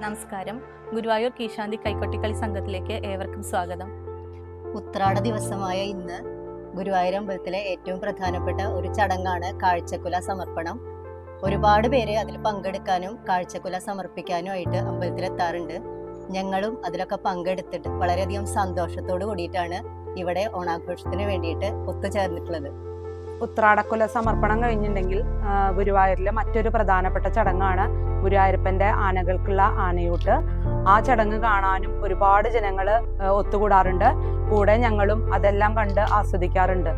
നമസ്കാരം. ഗുരുവായൂർ കീശാന്തി കൈക്കൊട്ടിക്കളി സംഘത്തിലേക്ക് ഏവർക്കും സ്വാഗതം. ഉത്രാട ദിവസമായ ഇന്ന് ഗുരുവായൂർ അമ്പലത്തിലെ ഏറ്റവും പ്രധാനപ്പെട്ട ഒരു ചടങ്ങാണ് കാഴ്ചക്കുല സമർപ്പണം. ഒരുപാട് പേര് അതിൽ പങ്കെടുക്കാനും കാഴ്ചക്കുല സമർപ്പിക്കാനും ആയിട്ട് അമ്പലത്തിലെത്താറുണ്ട്. ഞങ്ങളും അതിലൊക്കെ പങ്കെടുത്തിട്ട് വളരെയധികം സന്തോഷത്തോട് കൂടിയിട്ടാണ് ഇവിടെ ഓണാഘോഷത്തിന് വേണ്ടിയിട്ട് ഒത്തുചേർന്നിട്ടുള്ളത്. ഉത്രാടക്കുല സമർപ്പണം കഴിഞ്ഞിട്ടുണ്ടെങ്കിൽ ഗുരുവായൂരിലെ മറ്റൊരു പ്രധാനപ്പെട്ട ചടങ്ങാണ് ഗുരുവായൂരപ്പന്റെ ആനകൾക്കുള്ള ആനയൂട്ട്. ആ ചടങ്ങ് കാണാനും ഒരുപാട് ജനങ്ങൾ ഒത്തുകൂടാറുണ്ട്. കൂടെ ഞങ്ങളും അതെല്ലാം കണ്ട് ആസ്വദിക്കാറുണ്ട്.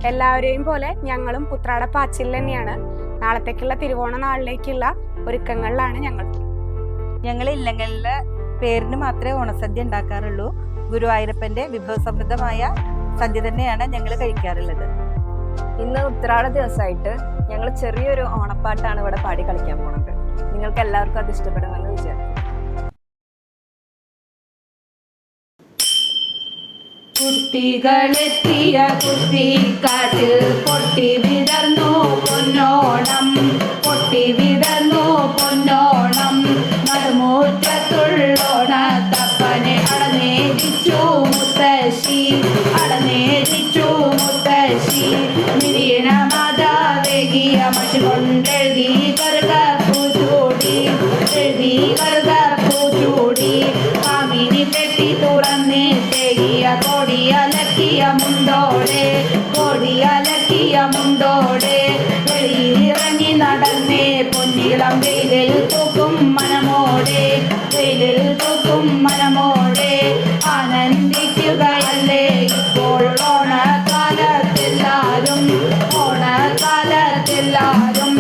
എല്ലാവരെയും പോലെ ഞങ്ങളും ഉത്രാട പാച്ചിൽ തന്നെയാണ്. നാളത്തേക്കുള്ള തിരുവോണ നാളിലേക്കുള്ള ഒരുക്കങ്ങളിലാണ് ഞങ്ങൾ ഇല്ലങ്ങളിലെ പേരിന് മാത്രമേ ഓണസദ്യ ഉണ്ടാക്കാറുള്ളൂ. ഗുരുവായൂരപ്പന്റെ വിഭവസമൃദ്ധമായ സദ്യ തന്നെയാണ് ഞങ്ങൾ കഴിക്കാറുള്ളത്. ഇന്ന് ഉത്രാട ദിവസമായിട്ട് ഞങ്ങൾ ചെറിയൊരു ഓണപ്പാട്ടാണ് ഇവിടെ പാടി കളിക്കാൻ പോണത്. നിങ്ങൾക്ക് എല്ലാവർക്കും അത് ഇഷ്ടപ്പെടുമെന്ന് വിചാരിക്കും. കുട്ടികളെത്തിയ കുട്ടിക്കാട്ടിൽ പൊട്ടി വിടർന്നു പൊന്നോണം, പൊട്ടി വിടർന്നു പൊന്നോണം. നടുമുറ്റത്തുള്ളോണ തപ്പനെ അടനേരിച്ചു മുത്തശ്ശി, അടനേരിച്ചു മുത്തശ്ശി. മിരിയണ മാതാവേകിയ മഷി കൊണ്ടെഴുതി കറുകപ്പൂച്ചൂടി, എഴുതി കറുകപ്പൂച്ചൂടി. കാമിനി പെട്ടി തുറന്നിട്ടേകിയ കോടിയലക്കിയ മുണ്ടോടെ, കോടിയലക്കിയ മുണ്ടോടെ. വെളിയിലിറങ്ങി നടന്നേ പൊന്നിളം വെയിലിൽ തൂക്കും മനമോടെ, വെയിലിൽ തൂക്കും മനമോടെ. ആനന്ദിക്കുകയല്ലേ ഇപ്പോൾ ഓണക്കാലത്തെല്ലാരും, ഓണക്കാലത്തെല്ലാരും.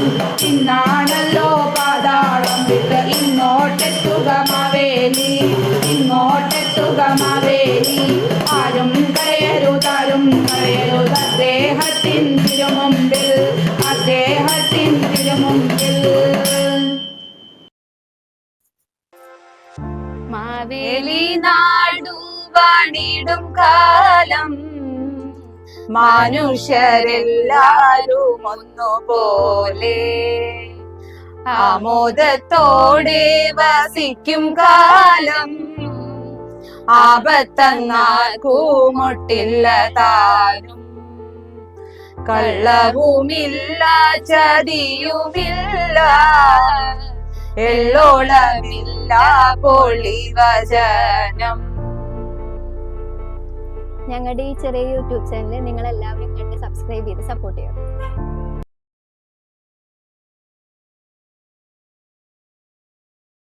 ഇന്നാണല്ലോ പാതാളം വിട്ട് ഇങ്ങോട്ടെത്തുക മാവേലി, ഇങ്ങോട്ടെത്തുക മാവേലി. ആരും കരയരുതാരും കരയരുത് അദ്ദേഹത്തിൻ തിരുമുമ്പിൽ, അദ്ദേഹത്തിൻ തിരുമുമ്പിൽ. മാവേലി നാടു വാണിടും കാലം മനുഷ്യരെല്ലാരും ഒന്നുപോലെ ആമോദത്തോടെ വസിക്കും കാലം. ആപത്തങ്ങാർക്കുമൊട്ടില്ല താനും, കള്ളവുമില്ല ചതിയുമില്ല, എള്ളോളമില്ല പൊളിവചനം. ഞങ്ങളുടെ ഈ ചെറിയ യൂട്യൂബ് ചാനൽ നിങ്ങൾ എല്ലാവരും കണ്ട് സബ്സ്ക്രൈബ് ചെയ്ത് സപ്പോർട്ട് ചെയ്യണം.